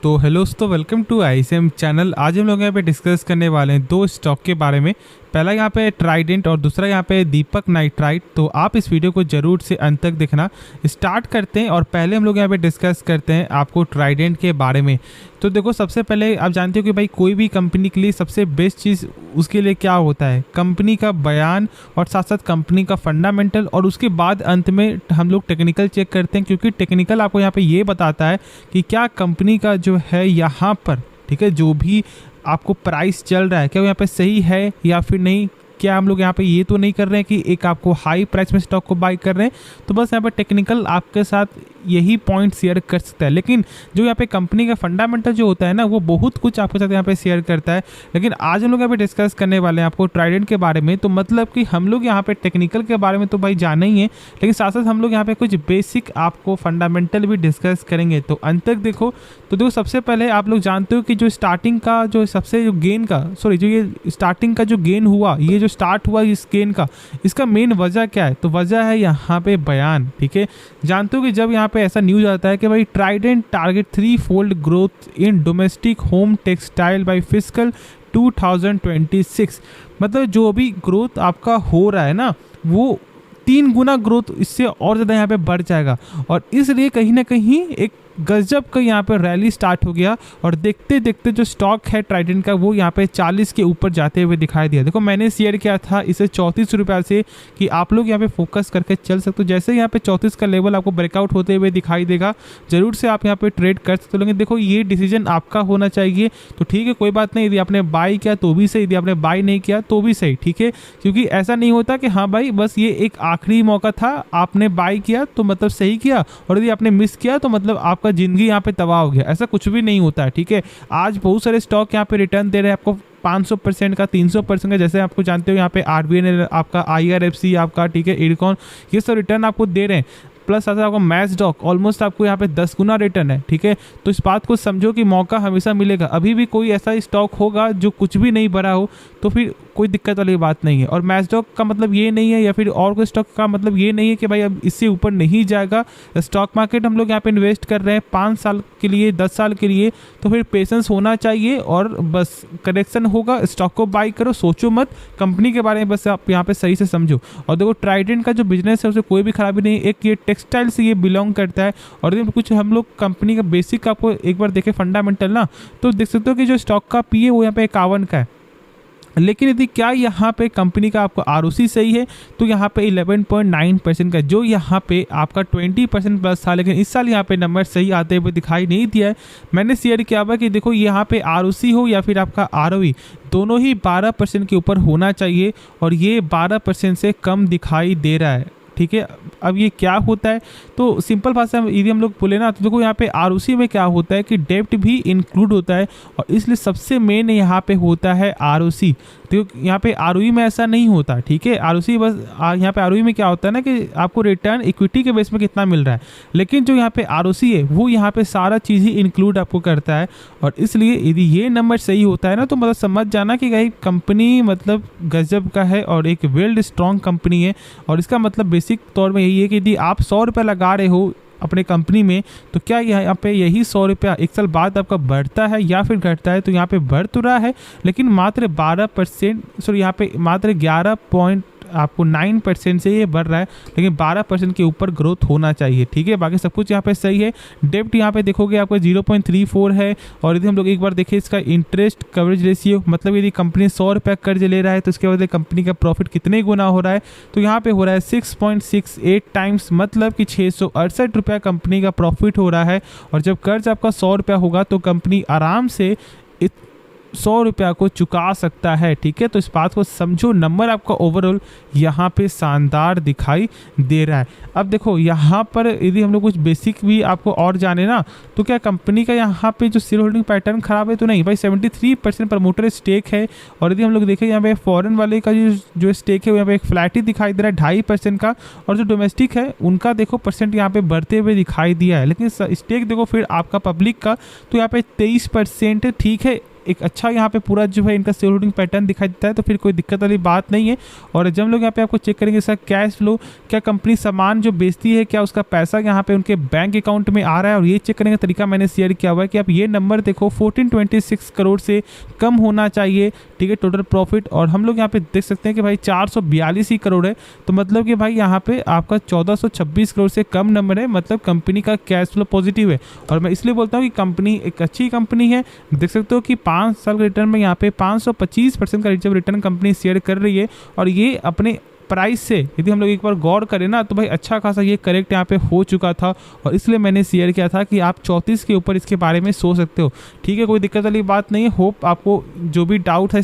तो हेलो दोस्तों, welcome to ICM channel. आज हम लोग यहाँ पे डिस्कस करने वाले हैं दो स्टॉक के बारे में। पहला यहाँ पे ट्राइडेंट और दूसरा यहाँ पे दीपक नाइट्राइट। तो आप इस वीडियो को जरूर से अंत तक देखना। स्टार्ट करते हैं और पहले हम लोग यहाँ पे डिस्कस करते हैं आपको ट्राइडेंट के बारे में। तो देखो, सबसे पहले आप जानते हो कि भाई कोई भी कंपनी के लिए सबसे बेस्ट चीज़ उसके लिए क्या होता है, कंपनी का बयान और साथ साथ कंपनी का फंडामेंटल, और उसके बाद अंत में हम लोग टेक्निकल चेक करते हैं, क्योंकि टेक्निकल आपको यहाँ पे ये बताता है कि क्या कंपनी का जो है यहाँ पर, ठीक है, जो भी आपको प्राइस चल रहा है क्या वो यहाँ पे सही है या फिर नहीं। क्या हम लोग यहाँ पे ये तो नहीं कर रहे हैं कि एक आपको हाई प्राइस में स्टॉक को बाय कर रहे हैं। तो बस यहाँ पे टेक्निकल आपके साथ यही पॉइंट शेयर कर सकता है, लेकिन जो यहाँ पे कंपनी का फंडामेंटल जो होता है ना, वो बहुत कुछ आपके साथ यहाँ पे शेयर करता है। लेकिन आज हम लोग यहाँ पे डिस्कस करने वाले हैं आपको ट्राइडेंट के बारे में। तो मतलब कि हम लोग यहाँ पे टेक्निकल के बारे में तो भाई जाना ही है, लेकिन साथ साथ हम लोग यहाँ पे कुछ बेसिक आपको फंडामेंटल भी डिस्कस करेंगे। तो अंत तक देखो। तो देखो, सबसे पहले आप लोग जानते हो कि जो स्टार्टिंग का जो सबसे जो गेन का जो ये स्टार्टिंग का जो गेन हुआ, ये जो स्टार्ट हुआ इस गेन का, इसका मेन वजह क्या है? तो वजह है यहाँ पे बयान। ठीक है, जानते हो कि जब यहाँ पे ऐसा न्यूज आता है कि भाई Trident target 3-fold growth in domestic home textile by fiscal 2026, मतलब जो भी ग्रोथ आपका हो रहा है ना, वो 3 गुना ग्रोथ इससे और ज़्यादा यहाँ पे बढ़ जाएगा। और इसलिए कहीं ना कहीं एक गजब का यहाँ पे रैली स्टार्ट हो गया, और देखते देखते जो स्टॉक है ट्राइडेंट का वो यहाँ पे 40 के ऊपर जाते हुए दिखाई दिया। देखो, मैंने शेयर किया था इसे 34 रुपये से कि आप लोग यहाँ पे फोकस करके चल सकते हो। जैसे यहाँ पे 34 का लेवल आपको ब्रेकआउट होते हुए दिखाई देगा, जरूर से आप यहाँ पे ट्रेड कर सकते हो। लेकिन देखो, ये डिसीजन आपका होना चाहिए। तो ठीक है, कोई बात नहीं, यदि आपने बाई किया तो भी सही, यदि आपने बाई नहीं किया तो भी सही। ठीक है, क्योंकि ऐसा नहीं होता कि हाँ भाई बस ये एक आखिरी मौका था, आपने बाई किया तो मतलब सही किया, और यदि आपने मिस किया तो मतलब आपका जिंदगी यहाँ पे तबाह हो गया। ऐसा कुछ भी नहीं होता है। ठीक है, आज बहुत सारे स्टॉक यहाँ पे रिटर्न दे रहे हैं आपको 500% का, 300% का। जैसे आपको जानते हो यहाँ पे आरबीएल आपका, आईआरएफसी आपका, ठीक है, इरकॉन, ये सब रिटर्न आपको दे रहे हैं। प्लस साथ आपको मैचडॉक ऑलमोस्ट आपको यहाँ पे 10 गुना रिटर्न है। ठीक है, तो इस बात को समझो कि मौका हमेशा मिलेगा। अभी भी कोई ऐसा स्टॉक होगा जो कुछ भी नहीं बढ़ा हो, तो फिर कोई दिक्कत वाली बात नहीं है। और मैचडॉक का मतलब ये नहीं है, या फिर और कोई स्टॉक का मतलब ये नहीं है कि भाई अब इससे ऊपर नहीं जाएगा। स्टॉक मार्केट हम लोग यहाँ पे इन्वेस्ट कर रहे हैं 5 साल के लिए, 10 साल के लिए, तो फिर पेशेंस होना चाहिए। और बस करेक्शन होगा, स्टॉक को बाई करो, सोचो मत कंपनी के बारे में, बस आप यहाँ पे सही से समझो। और देखो, ट्राइडेंट का जो बिजनेस है उसे कोई भी खराबी नहीं। एक ये टेक्सटाइल से ये बिलोंग करता है, और कुछ हम लोग कंपनी का बेसिक आपको एक बार देखें फंडामेंटल ना, तो देख सकते हो कि जो स्टॉक का पीए वो यहाँ पे 51 का है। लेकिन यदि क्या यहाँ पे कंपनी का आपको आरओसी सही है, तो यहाँ पे 11.9% का, जो यहाँ पे आपका 20% प्लस था, लेकिन इस साल यहाँ पे नंबर सही आते हुए दिखाई नहीं दिया है। मैंने शेयर किया हुआ कि देखो, यहाँ पे आरओसी हो या फिर आपका आरओई, दोनों ही 12% के ऊपर होना चाहिए, और ये 12% से कम दिखाई दे रहा है। ठीक है, अब ये क्या होता है? तो सिंपल भाषा में यदि हम लोग बोले ना, तो देखो यहाँ पे आरओसी में क्या होता है कि डेब्ट भी इंक्लूड होता है, और इसलिए सबसे मेन यहाँ पे होता है आरओसी। तो यहाँ पे आरओई में ऐसा नहीं होता। ठीक है, आरओसी बस यहाँ पे आरओई में क्या होता है ना कि आपको रिटर्न इक्विटी के बेस में कितना मिल रहा है, लेकिन जो यहाँ पे आरओसी है वो यहाँ पे सारा चीज़ ही इंक्लूड आपको करता है। और इसलिए यदि ये नंबर सही होता है ना, तो मतलब समझ जाना कि भाई कंपनी मतलब गजब का है और एक वेल्ड स्ट्रॉन्ग कंपनी है। और इसका मतलब बेसिक तौर में यही है कि यदि आप 100 रुपये लगा रहे हो अपने कंपनी में, तो क्या यहाँ पे यही 100 रुपया एक साल बाद आपका बढ़ता है या फिर घटता है? तो यहाँ पे बढ़ तो रहा है, लेकिन मात्र 12%, सॉरी यहाँ पे मात्र 9% से ये बढ़ रहा है, लेकिन 12% के ऊपर ग्रोथ होना चाहिए। ठीक है, बाकी सब कुछ यहाँ पे सही है। डेब्ट यहाँ पे देखोगे आपका 0.34 है। और यदि हम लोग एक बार देखें इसका इंटरेस्ट कवरेज रेशियो, मतलब यदि कंपनी 100 रुपये कर्ज ले रहा है तो इसके वजह कंपनी का प्रॉफिट कितने गुना हो रहा है? तो यहाँ पे हो रहा है 6.68 टाइम्स, मतलब कि 668 रुपया कंपनी का प्रॉफिट हो रहा है। और जब कर्ज आपका 100 रुपया होगा तो कंपनी आराम से 100 रुपया को चुका सकता है। ठीक है, तो इस बात को समझो। नंबर आपका ओवरऑल यहाँ पे शानदार दिखाई दे रहा है। अब देखो, यहाँ पर यदि हम लोग कुछ बेसिक भी आपको और जाने ना, तो क्या कंपनी का यहाँ पे जो शेयर होल्डिंग पैटर्न खराब है? तो नहीं भाई, 73% प्रमोटर स्टेक है। और यदि हम लोग देखें यहाँ पे फॉरेन वाले का जो स्टेक है वो यहाँ पे एक फ्लैट ही दिखाई दे रहा है 2.5% का, और जो डोमेस्टिक है उनका देखो परसेंट यहाँ पे बढ़ते हुए दिखाई दिया है। लेकिन स्टेक देखो फिर आपका पब्लिक का, तो यहाँ पे 23%। ठीक है, एक अच्छा यहाँ पे पूरा जो है इनका शेयर होल्डिंग पैटर्न दिखाई देता है, तो फिर कोई दिक्कत वाली बात नहीं है। और जब हम लोग यहाँ पे आपको चेक करेंगे इसका कैश फ्लो, क्या कंपनी सामान जो बेचती है क्या उसका पैसा यहाँ पे उनके बैंक अकाउंट में आ रहा है, और ये चेक करने का तरीका मैंने शेयर किया हुआ है कि आप ये नंबर देखो 1426 करोड़ से कम होना चाहिए, ठीक है, टोटल प्रॉफिट। और हम लोग यहाँ पे देख सकते हैं कि भाई 442 ही करोड़ है, तो मतलब कि भाई यहाँ पे आपका 1426 करोड़ से कम नंबर है, मतलब कंपनी का कैश फ्लो पॉजिटिव है। और मैं इसलिए बोलता हूँ कि कंपनी एक अच्छी कंपनी है। देख सकते हो कि 5 साल का रिटर्न में यहाँ पे 525% का रिटर्न कंपनी शेयर कर रही है। और ये अपने प्राइस से यदि हम लोग एक बार गौर करें ना, तो भाई अच्छा खासा ये करेक्ट यहाँ पे हो चुका था, और इसलिए मैंने शेयर किया था कि आप 34 के ऊपर इसके बारे में सोच सकते हो, ठीक है, कोई दिक्कत वाली बात नहीं है। होप आपको जो भी डाउट है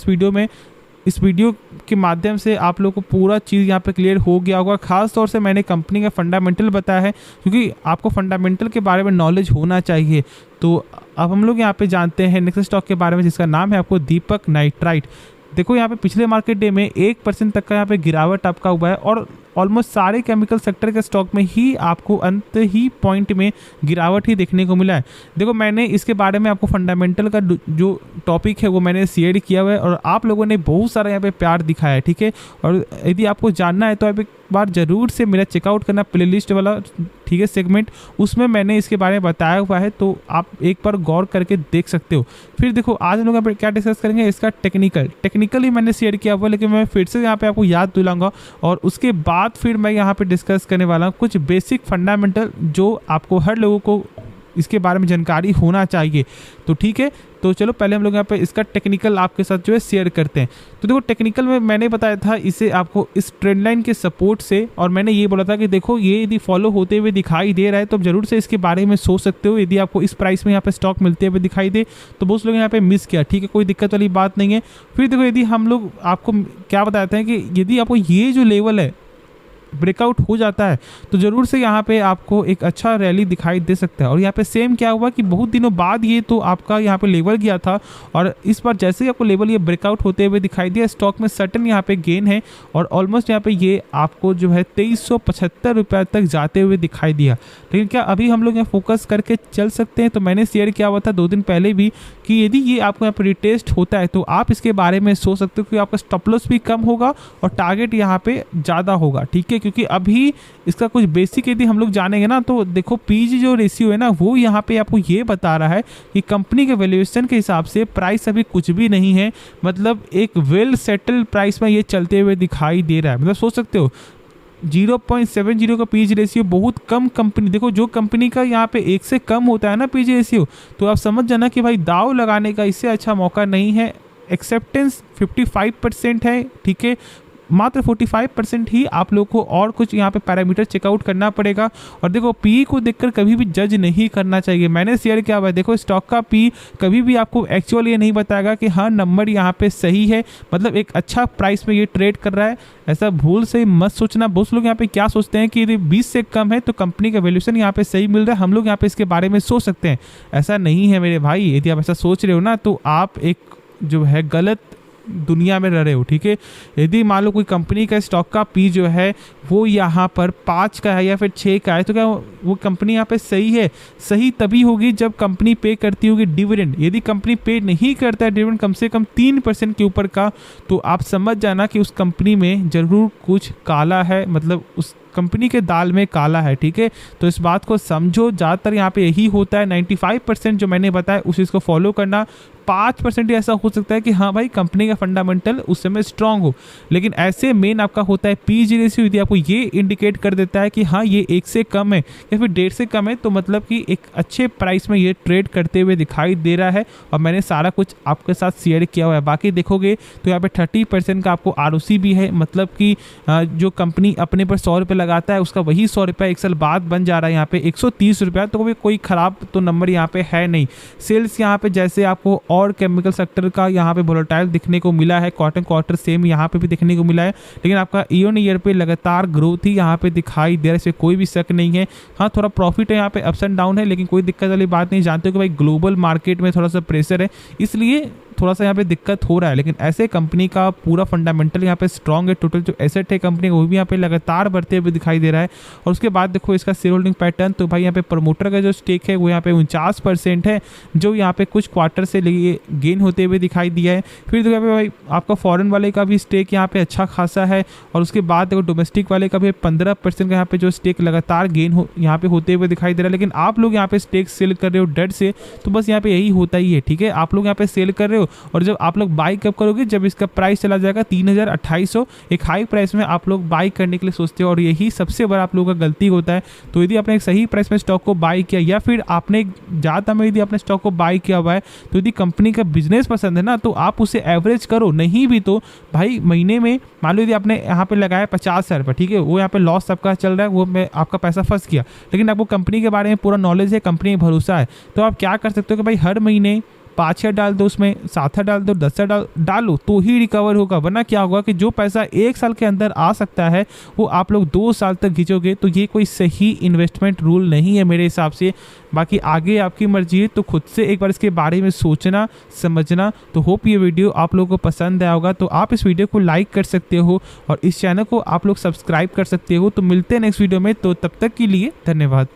इस वीडियो के माध्यम से आप लोग को पूरा चीज़ यहाँ पे क्लियर हो गया होगा। खास तौर से मैंने कंपनी का फंडामेंटल बताया है, क्योंकि आपको फंडामेंटल के बारे में नॉलेज होना चाहिए। तो अब हम लोग यहाँ पे जानते हैं नेक्स्ट स्टॉक के बारे में, जिसका नाम है आपको दीपक नाइट्राइट। देखो यहाँ पे पिछले मार्केट डे में 1% तक का यहाँ पे गिरावट आपका हुआ है, और ऑलमोस्ट सारे केमिकल सेक्टर के स्टॉक में ही आपको अंत ही पॉइंट में गिरावट ही देखने को मिला है। देखो मैंने इसके बारे में आपको फंडामेंटल का जो टॉपिक है वो मैंने शेयर किया हुआ है, और आप लोगों ने बहुत सारा यहाँ पे प्यार दिखाया है, ठीक है। और यदि आपको जानना है तो आप एक बार ज़रूर से मेरा चेकआउट करना प्लेलिस्ट वाला, ठीक है, सेगमेंट, उसमें मैंने इसके बारे में बताया हुआ है, तो आप एक बार गौर करके देख सकते हो। फिर देखो आज हम लोग यहाँ पे क्या डिस्कस करेंगे, इसका टेक्निकली मैंने शेयर किया हुआ, लेकिन मैं फिर से यहाँ पे आपको याद दिलाऊंगा, और उसके बाद फिर मैं यहाँ पे डिस्कस करने वाला हूँ कुछ बेसिक फंडामेंटल जो आपको हर लोगों को इसके बारे में जानकारी होना चाहिए। तो ठीक है, तो चलो पहले हम लोग यहाँ पे इसका टेक्निकल आपके साथ जो है शेयर करते हैं। तो देखो टेक्निकल में मैंने बताया था इसे आपको इस ट्रेंड लाइन के सपोर्ट से, और मैंने ये बोला था कि देखो ये यदि फॉलो होते हुए दिखाई दे रहा है तो आप जरूर से इसके बारे में सोच सकते हो। यदि आपको इस प्राइस में यहाँ पे स्टॉक मिलते हुए दिखाई दे तो बहुत लोग यहाँ पे मिस किया, ठीक है, कोई दिक्कत वाली बात नहीं है। फिर देखो यदि हम लोग आपको क्या बताते हैं कि यदि आपको ये जो लेवल है ब्रेकआउट हो जाता है तो ज़रूर से यहाँ पे आपको एक अच्छा रैली दिखाई दे सकता है। और यहाँ पे सेम क्या हुआ कि बहुत दिनों बाद ये तो आपका यहाँ पे लेवल गया था, और इस बार जैसे ही आपको लेवल ये ब्रेकआउट होते हुए दिखाई दिया, स्टॉक में सर्टन यहाँ पे गेन है, और ऑलमोस्ट यहाँ पे ये आपको जो है 2375 रुपये तक जाते हुए दिखाई दिया। लेकिन क्या अभी हम लोग यहाँ फोकस करके चल सकते हैं? तो मैंने शेयर किया हुआ था 2 दिन पहले भी कि यदि ये आपको यहाँ पर रिटेस्ट होता है तो आप इसके बारे में सोच सकते हो कि आपका स्टॉप लॉस भी कम होगा और टारगेट यहाँ पे ज़्यादा होगा, ठीक है, क्योंकि अभी इसका कुछ बेसिक यदि हम लोग जानेंगे ना तो देखो पीजी जो रेशियो है ना वो यहाँ पे आपको ये बता रहा है कि कंपनी के वैल्यूएशन के हिसाब से प्राइस अभी कुछ भी नहीं है, मतलब एक वेल सेटल्ड प्राइस में ये चलते हुए दिखाई दे रहा है। मतलब सोच सकते हो 0.70 का पीजी रेशियो बहुत कम कंपनी, देखो जो कंपनी का यहाँ पे 1 से कम होता है ना पीजी रेशियो, तो आप समझ जाना कि भाई दाव लगाने का इससे अच्छा मौका नहीं है। एक्सेप्टेंस 55% है, ठीक है, मात्र 45% ही आप लोग को और कुछ यहाँ पे पैरामीटर चेकआउट करना पड़ेगा। और देखो पी को देखकर कभी भी जज नहीं करना चाहिए। मैंने शेयर किया हुआ है, देखो स्टॉक का पी कभी भी आपको एक्चुअली ये नहीं बताएगा कि हाँ नंबर यहाँ पे सही है, मतलब एक अच्छा प्राइस में ये ट्रेड कर रहा है, ऐसा भूल से मत सोचना। बहुत लोग यहाँ पे क्या सोचते हैं कि यदि 20 से कम है तो कंपनी का वैल्यूएशन यहाँ पे सही मिल रहा है, हम लोग यहाँ पे इसके बारे में सोच सकते हैं। ऐसा नहीं है मेरे भाई, यदि आप ऐसा सोच रहे हो ना तो आप एक जो है गलत दुनिया में रह रहे हो, ठीक है। यदि मान लो कोई कंपनी का स्टॉक का पी जो है वो यहाँ पर 5 का है या फिर 6 का है, तो क्या वो कंपनी यहाँ पे सही है? सही तभी होगी जब कंपनी पे करती होगी डिविडेंड। यदि कंपनी पे नहीं करता है डिविडेंड कम से कम 3% के ऊपर का, तो आप समझ जाना कि उस कंपनी में ज़रूर कुछ काला है, मतलब उस कंपनी के दाल में काला है, ठीक है। तो इस बात को समझो, ज़्यादातर यहाँ पे यही होता है। 95% जो मैंने बताया उस चीज़ को फॉलो करना। 5% ही ऐसा हो सकता है कि हाँ भाई कंपनी का फंडामेंटल उस समय स्ट्रांग हो, लेकिन ऐसे मेन आपका होता है पीजी रेशियो। यदि आपको ये इंडिकेट कर देता है कि हाँ ये 1 से कम है या फिर 1.5 से कम है, तो मतलब कि एक अच्छे प्राइस में ये ट्रेड करते हुए दिखाई दे रहा है, और मैंने सारा कुछ आपके साथ शेयर किया हुआ है। बाकी देखोगे तो यहाँ पे 30% का आपको आरओसी भी है, मतलब कि जो कंपनी अपने पर 100 रुपये लगाता है उसका वही 100 रुपये 1 साल बाद बन जा रहा है यहाँ पे 130 रुपया, तो कोई ख़राब तो नंबर यहाँ पे है नहीं। सेल्स यहाँ पे जैसे आपको और केमिकल सेक्टर का यहाँ पे वोलेटाइल दिखने को मिला है, क्वार्टर सेम यहाँ पे भी देखने को मिला है, लेकिन आपका ईयर ईयर पे लगातार ग्रोथ ही यहाँ पे दिखाई दे रहा है, इसमें कोई भी शक नहीं है। हाँ थोड़ा प्रॉफिट है यहाँ पे, अप्स एंड डाउन है, लेकिन कोई दिक्कत वाली बात नहीं। जानते हो कि भाई ग्लोबल मार्केट में थोड़ा सा प्रेशर है, इसलिए थोड़ा सा यहाँ पे दिक्कत हो रहा है, लेकिन ऐसे कंपनी का पूरा फंडामेंटल यहाँ पे स्ट्रॉन्ग है। टोटल जो एसेट है कंपनी का वो भी यहाँ पे लगातार बढ़ते हुए दिखाई दे रहा है। और उसके बाद देखो इसका शेयर होल्डिंग पैटर्न, तो भाई यहाँ पे प्रमोटर का जो स्टेक है वो यहाँ पे 49% है, जो यहाँ पे कुछ क्वार्टर से लिए गेन होते हुए दिखाई दिया है। फिर देखो भाई आपका फॉरेन वाले का भी स्टेक यहाँ पे अच्छा खासा है, और उसके बाद देखो डोमेस्टिक वाले का भी 15% का यहाँ पे जो स्टेक लगातार गेन यहाँ पे होते हुए दिखाई दे रहा है। लेकिन आप लोग यहाँ पे स्टेक सेल कर रहे हो डर से, तो बस यहाँ पे यही होता ही है, ठीक है। आप लोग यहाँ पे सेल कर रहे हो, और जब आप लोग बाई कब करोगे, जब इसका प्राइस चला जाएगा 3,2800, एक हाई प्राइस में आप लोग बाई करने के लिए सोचते हो, और यही सबसे बड़ा आप लोगों का गलती होता है। तो यदि आपने एक सही प्राइस में स्टॉक को बाई किया, या फिर आपने ज़्यादा में यदि आपने स्टॉक को बाई किया हुआ है, तो यदि कंपनी का बिजनेस पसंद है ना, तो आप उसे एवरेज करो। नहीं भी तो भाई महीने में मान लो यदि आपने यहाँ पे लगाया 50,000 रुपये, ठीक है, वो यहाँ पे लॉस आपका चल रहा है, वो में आपका पैसा फंस गया, लेकिन आपको कंपनी के बारे में पूरा नॉलेज है, कंपनी में भरोसा है, तो आप क्या कर सकते हो कि भाई हर महीने 5,000 डाल दो, उसमें 7,000 डाल दो, 10,000 डालो, तो ही रिकवर होगा। वरना क्या होगा कि जो पैसा 1 साल के अंदर आ सकता है वो आप लोग 2 साल तक खींचोगे, तो ये कोई सही इन्वेस्टमेंट रूल नहीं है मेरे हिसाब से। बाकी आगे आपकी मर्जी है, तो खुद से एक बार इसके बारे में सोचना समझना। तो होप ये वीडियो आप लोगों को पसंद आया होगा, तो आप इस वीडियो को लाइक कर सकते हो और इस चैनल को आप लोग सब्सक्राइब कर सकते हो। तो मिलते हैं नेक्स्ट वीडियो में, तो तब तक के लिए धन्यवाद।